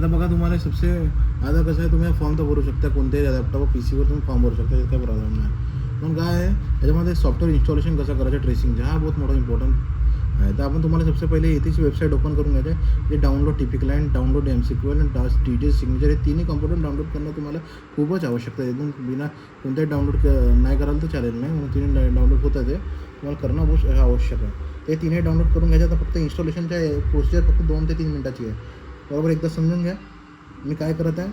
आता बघा तुम्हाला सबसे आता कसं आहे, तुम्ही फॉर्म तर भरू शकता कोणत्याही लॅपटॉप पीसीवर तुम्ही फॉर्म भरू शकता, त्यात काही प्रॉब्लेम नाही. पण काय आहे त्याच्यामध्ये सॉफ्टवेअर इन्स्टॉलेशन कसं करायचं ट्रेसिंगचं, हा बहुत मोठा इम्पॉर्टंट आहे. तर आपण तुम्हाला सबसे पहिले येथेची वेबसाईट ओपन करून घ्यायचे. जे download TP client, download MCQL आणि TDS सिग्नेचर हे तिन्ही कॉम्पोनंट डाउनलोड करणं तुम्हाला खूपच आवश्यकता आहे. इथून बिना कोणत्याही डाउनलोड नाही कराल तर चालेल नाही, म्हणून तिन्ही डाउनलोड होतं ते तुम्हाला करणं बहुत आवश्यक आहे. ते तिन्ही डाउनलोड करून घ्यायचं. तर फक्त इन्स्टॉलेशनच्या प्रोसिजर फक्त 2 ते 3 मिनिटाची आहे. बरोबर, एकदा समजून घ्या मी काय करत आहे.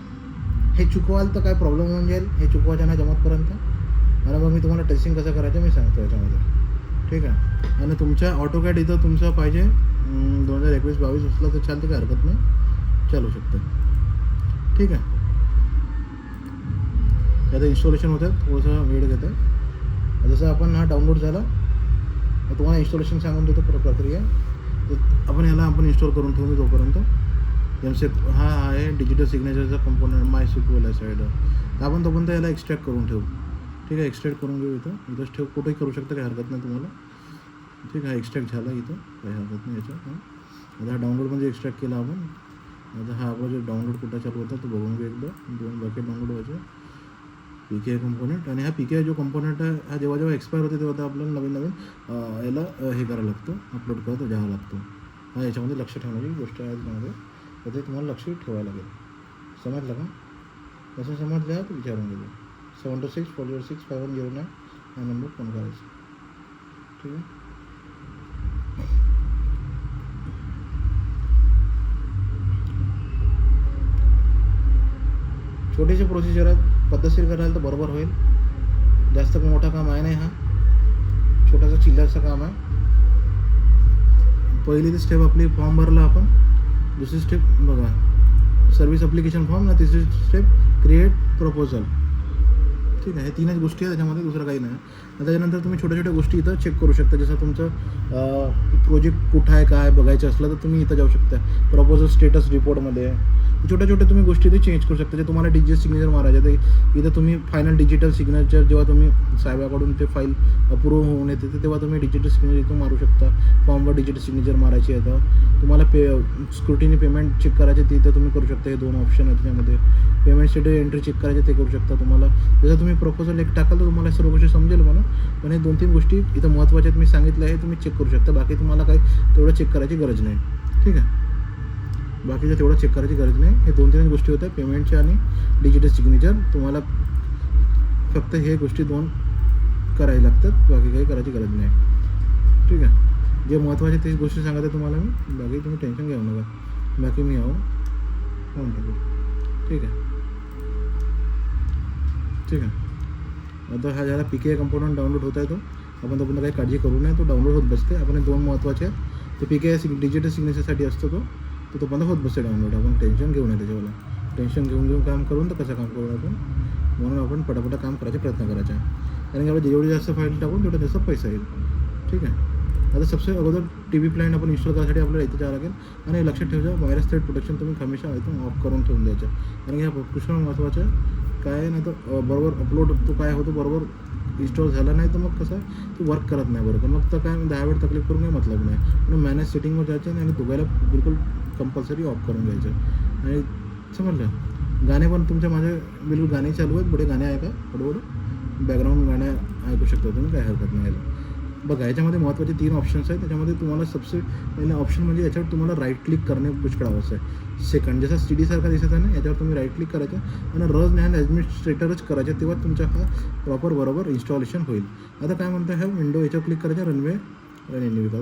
हे चुकवाल तर काय प्रॉब्लेम होऊन जाईल, हे चुकवायच्या नाही जमतपर्यंत. आणि मग मी तुम्हाला टेस्टिंग कसं करायचं मी सांगतो याच्यामध्ये, ठीक आहे. आणि तुमच्या ऑटोकॅड इथं तुमचं पाहिजे 2021-22 असलं तर चालतं, काही हरकत नाही, चालू शकतं, ठीक आहे. आता इन्स्टॉलेशन होतं, थोडंसं वेळ घेतं. जसं आपण हा डाउनलोड झाला तुम्हाला इन्स्टॉलेशन सांगून देतो प्रक्रिया. तर आपण इन्स्टॉल करून ठेवू मी तोपर्यंत. हा आहे डिजिटल सिग्नेचरचा कंपोनंट MySQL आहे साईडवर. तर आपण तोपर्यंत याला एक्सट्रॅक्ट करून ठेवू, ठीक आहे. एक्सट्रॅक्ट करून घेऊ इथंच ठेवू, कुठेही करू शकता, काही हरकत नाही तुम्हाला, ठीक आहे. एक्सट्रॅक्ट झाला इथं, काही हरकत नाही याच्यात. आता हा डाउनलोडमध्ये एक्सट्रॅक्ट केला आपण. आता हा आपला जो डाउनलोड कुठं चालू होता तो बघून घेऊ एकदा. 2 बकेट डाउनलोड व्हायचे PKI कंपोनंट. आणि हा PKI जो कंपोनंट आहे हा जेव्हा एक्सपायर होते तेव्हा आपल्याला नवीन याला हे करायला लागतं, अपलोड करत जावं लागतं. हा याच्यामध्ये लक्ष ठेवण्याची गोष्ट आहे त्यामध्ये, तर ते तुम्हाला लक्ष ठेवायला लागेल. समजलं का? कसं समजलं तर विचारून गेलं. 726-406-5109 हा नंबर फोन करायचा, ठीक आहे. छोटेसे प्रोसिजर आहेत, पद्धतशीर करायला तर बरोबर होईल. जास्त मोठा काम आहे नाही, हा छोटासा चिल्लरचं काम आहे. पहिली ती स्टेप आपली फॉर्म भरला आपण. दुसरी स्टेप बघा सर्व्हिस ॲप्लिकेशन फॉर्म ना. तिसरी स्टेप क्रिएट प्रपोजल, ठीक आहे. हे 3च गोष्टी आहेत त्याच्यामध्ये, दुसरं काही नाही. त्याच्यानंतर तुम्ही छोट्या छोट्या गोष्टी इथं चेक करू शकता. जसं तुमचं प्रोजेक्ट कुठं आहे काय बघायचं असलं तर तुम्ही इथं जाऊ शकता. प्रपोजल स्टेटस रिपोर्टमध्ये छोट्या छोट्या तुम्ही गोष्टी इथे चेंज करू शकता. जे तुम्हाला डिजिटल सिग्नेचर मारायचं तर इथं तुम्ही फायनल डिजिटल सिग्नेचर जेव्हा तुम्ही साहेबाकडून ते फाईल अप्रूव्ह होऊन येते तेव्हा तुम्ही डिजिटल सिग्नेचर इथून मारू शकता. फॉर्मवर डिजिटल सिग्नेचर मारायची आहे तर तुम्हाला स्क्रुटिनी पेमेंट चेक करायचे ते इथं तुम्ही करू शकता. हे 2 ऑप्शन आहेत त्याच्यामध्ये. पेमेंट स्टेटस एंट्री चेक करायचे ते करू शकता. तुम्हाला जसं तुम्ही प्रपोजल एक टाकाल तर तुम्हाला सर्व गोष्टी समजेल मला. पण हे 2-3 गोष्टी इथं महत्त्वाच्या आहेत मी सांगितलं आहे, तुम्ही चेक करू शकता. बाकी तुम्हाला काही तेवढं चेक करायची गरज नाही, ठीक आहे. बाकीचं तेवढं चेक करायची गरज नाही. हे 2-3 गोष्टी होत्या पेमेंटच्या आणि डिजिटल सिग्नेचर. तुम्हाला फक्त हे गोष्टी 2 करायला लागतात, बाकी काही करायची गरज नाही, ठीक आहे. जे महत्त्वाचे तेच गोष्टी सांगते तुम्हाला मी, बाकी तुम्ही टेन्शन घेऊ नका. बाकी मी टाकू, ठीक आहे, ठीक आहे. आता हा झाला PKI कंपोनंट डाउनलोड होत आहे तो. आपण तोपर्यंत काही काळजी करू नये, तो डाउनलोड होत बसते. आपण 2 महत्त्वाचे आहेत. तो PKI डिजिटल सिग्नेचरसाठी असतो तो बंद होत बसते डाउनलोड. आपण टेन्शन घेऊ नये त्याच्यावाला. टेन्शन घेऊन काम करून तर कसं काम करू आपण, म्हणून आपण पटापट काम करायचा प्रयत्न करायचा आहे. कारण की आपण जेवढी जास्त फाईल टाकून तेवढा जास्त पैसा येईल, ठीक आहे. आता सबसे अगोदर TV क्लायंट आपण इन्स्टॉल करायसाठी आपल्याला इथे जावं लागेल. आणि लक्षात ठेवायचं व्हायरस थ्रेट प्रोटेक्शन तुम्ही हमेशा इथून ऑफ करून ठेवून द्यायचं. कारण की हा कृष्ण महत्त्वाचं आहे. काय नाही तर बरोबर अपलोड तो काय होतो, बरोबर इन्स्टॉल झाला नाही तर मग कसं तो वर्क करत नाही बरोबर. मग तर काय 10 वेळ तकलीफ करून काही मतलब नाही. म्हणून मॅनेज सेटिंगवर जायचं आणि दोघायला बिलकुल कंपल्सरी ऑफ करून घ्यायचं. आणि समजलं, गाणे पण तुमच्या माझे बिलकुल गाणे चालू आहेत. बडे गाणे आहे का बरोबर बॅकग्राऊंड गाणे ऐकू शकता तुम्ही, काही हरकत नाही यायला. बघा याच्यामध्ये महत्त्वाचे 3 ऑप्शन्स आहेत. त्याच्यामध्ये तुम्हाला सबसे पहिला ऑप्शन म्हणजे याच्यावर तुम्हाला राईट क्लिक करणे पुष्कळ आवश्यक आहे. सेकंड जसा CD सारखा दिसत आहे ना, याच्यावर तुम्ही राईट क्लिक करायचं आणि रन अँड ॲडमिनिस्ट्रेटरच करायचं, तेव्हा तुमचा हा प्रॉपर बरोबर इन्स्टॉलेशन होईल. आता काय म्हणतं ह्या विंडो याच्यावर क्लिक करायचं, रनवे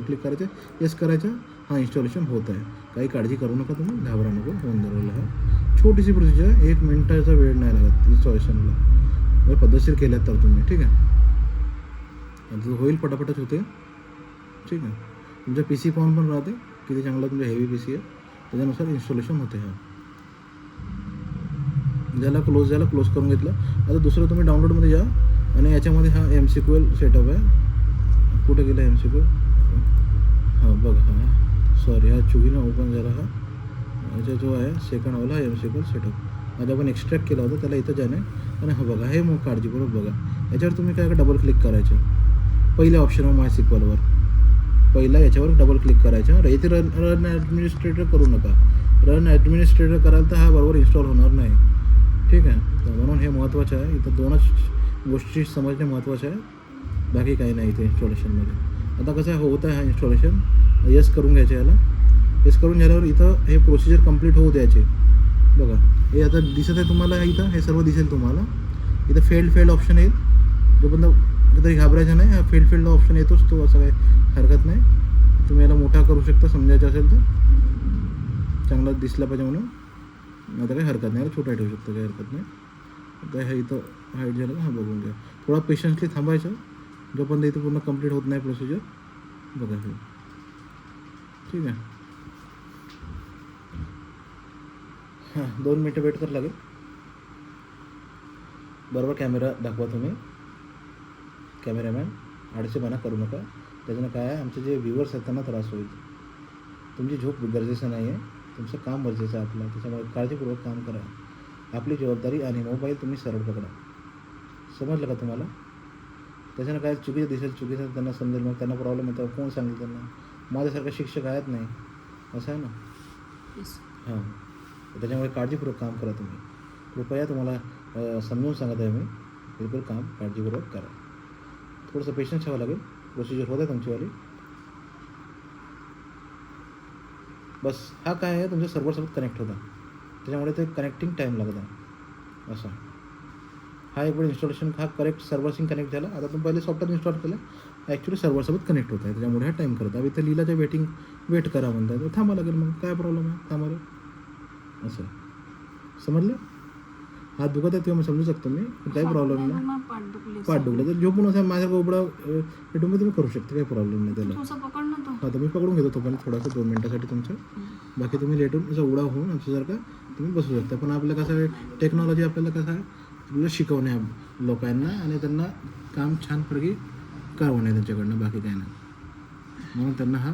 क्लिक करायचं, येस करायचं, हा इन्स्टॉलेशन होत आहे. काही काळजी करू नका तुम्ही, घाबरा नको, होऊन जाईल. हा छोटीशी प्रोसिजर आहे, 1 मिनिटाचा वेळ नाही लागत इन्स्टॉलेशनला, पद्धतशीर केल्यात तर तुम्ही, ठीक आहे. होईल पटापटच होते, ठीक आहे. तुमच्या PC पाहून पण राहते किती चांगला तुमचा हेवी PC आहे, त्याच्यानुसार इन्स्टॉलेशन होते. हा झाला क्लोज करून घेतलं. आता दुसरं तुम्ही डाउनलोडमध्ये जा आणि याच्यामध्ये हा MCQL सेटअप आहे. कुठे गेला MCQL, हां बघा, हां सॉरी हा चुकीनं ओपन झाला. हा याचा जो आहे सेकंडवाला हा MCQL सेटअप आज आपण एक्स्ट्रॅक्ट केला होता, त्याला इथं जाणे. आणि हा बघा हे मग काळजीपूर्वक बघा. याच्यावर तुम्ही काय डबल क्लिक करायचं. पहिल्या ऑप्शनवर MySQLवर पहिला याच्यावर डबल क्लिक करायचं. इथे रन ॲडमिनिस्ट्रेटर करू नका. रन ॲडमिनिस्ट्रेटर कराल तर हा बरोबर इन्स्टॉल होणार नाही. ठीक आहे, तर म्हणून हे महत्त्वाचं आहे. इथं 2च गोष्टी समजणे महत्त्वाचं आहे, बाकी काही नाही इथे इन्स्टॉलेशनमध्ये. आता कसं आहे, होत आहे हा इन्स्टॉलेशन. येस करून घ्यायचं याला. येस करून झाल्यावर इथं हे प्रोसिजर कंप्लीट होऊ द्यायचे. बघा हे आता दिसत आहे तुम्हाला, इथं हे सर्व दिसेल तुम्हाला. इथं फेल्ड ऑप्शन येईल. जोपर्यंत तरी घाबरायचं नाही, हा फेल्ड ऑप्शन येतोच तो, असं काही हरकत नाही. तुम्ही याला मोठा करू शकता समजायचं असेल तर, चांगला दिसला पाहिजे म्हणून. आता काही हरकत नाही, याला छोटा ठेवू शकतो, काही हरकत नाही. आता हे इथं हाईट झालं, हा बघून घ्या. थोडा पेशन्सली थांबायचं जोपर्यंत इथं पूर्ण कंप्लीट होत नाही प्रोसिजर. बघा हे ठीक आहे. हां 2 मिनटं वेट करावं लागेल. बरोबर कॅमेरा दाखवा तुम्ही. कॅमेरामॅन आडसेपणा करू नका. त्याच्यानं काय आहे, आमचे जे व्ह्युअर्स आहेत त्यांना त्रास होईल. तुमची झोप गरजेचं नाही आहे, तुमचं काम गरजेचं आहे आपलं. त्याच्यामुळे काळजीपूर्वक काम करा. आपली जबाबदारी आणि मोबाईल तुम्ही सरळ पकडा. समजलं का तुम्हाला? त्याच्यानं काय चुकीचं दिसेल, चुकीचं त्यांना समजेल, मग त्यांना प्रॉब्लेम येतो. कोण सांगेल त्यांना? माझ्यासारखा शिक्षक आहेत नाही, असं आहे ना. हां, त्याच्यामुळे काळजीपूर्वक काम करा तुम्ही. कृपया तुम्हाला समजून सांगत आहे मी, बिलकुल काम काळजीपूर्वक करा. थोडंसं पेशन्स ठेवावं लागेल. प्रोसिजर होत आहे तुमचीवाली. बस हा काय आहे, तुमच्या सर्व्हरसोबत कनेक्ट होता, त्याच्यामुळे ते कनेक्टिंग टाईम लागत आहे. असं हा एक वेळ इन्स्टॉलेशन हा करेक्ट सर्व्हरशी कनेक्ट झाला. आता तुम्ही पहिले सॉफ्टवेअर इन्स्टॉल केलं, ॲक्च्युली सर्व्हरसोबत कनेक्ट होत आहे, त्याच्यामुळे हा टाईम करत आहे. इथं लिहिलं वेट करा म्हणतात, तर थांबा लागेल. मग काय प्रॉब्लेम आहे, थांबा. असं समजलं? हात दुखत आहे तेव्हा समजू शकतो मी, काही प्रॉब्लेम नाही. पाठ दुखलं तर झोपून असं माझ्या उघडं पेटून तुम्ही करू शकता, काही प्रॉब्लेम नाही त्याला. हां तर मी पकडून घेतो तोपर्यंत थोडासा 2 मिनटासाठी तुमचं. बाकी तुम्ही लेटून असं उघडा होऊन आमच्यासारखं तुम्ही बसू शकता. पण आपलं कसं आहे, टेक्नॉलॉजी आपल्याला कसं आहे, आपल्याला शिकवणे आहे लोकांना, आणि त्यांना काम छानपैकी करवणे त्यांच्याकडनं, बाकी काही नाही. म्हणून त्यांना हा